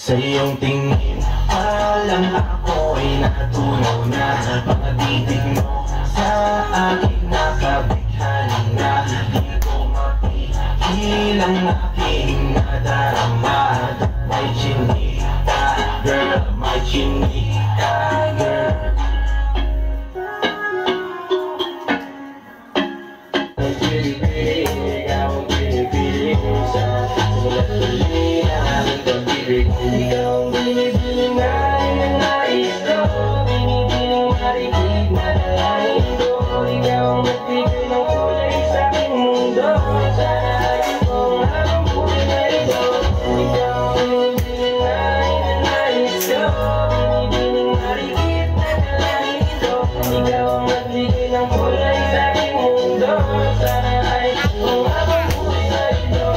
Sa iyong tingin, alam ako'y natunaw na. Mga titig mo sa aking nakabighani na. Di ko mapigil ang aking nadarama. May chinita, girl, may chinita, girl. Ang pili-pili, ikaw ang pili-pili sa simulat tuloy na aming pag-ibig. Ikaw ang binibining na nais ko, binibining marigid na nalain ko. Ikaw ang nagbigay ng kulay sa aking mundo. Sana ay kung ang buhay na ito. Ikaw ang binibining na nais ko, binibining marigid na nalain ko. Ikaw ang nagbigay ng kulay sa aking mundo. Sana ay kung ang buhay na ito.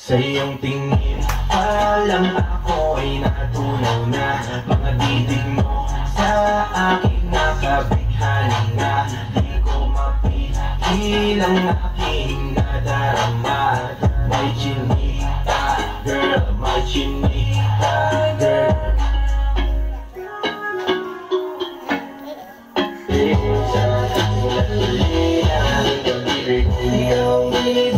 Sa iyong tingin, alam ako'y natunaw na. Mga titig mo sa aking nakabighani na. Di ko mapigil ang aking nadarama. May chinita, girl, may chinita, girl. Sa huli ng aking pag-ibig. Ikaw ang binibig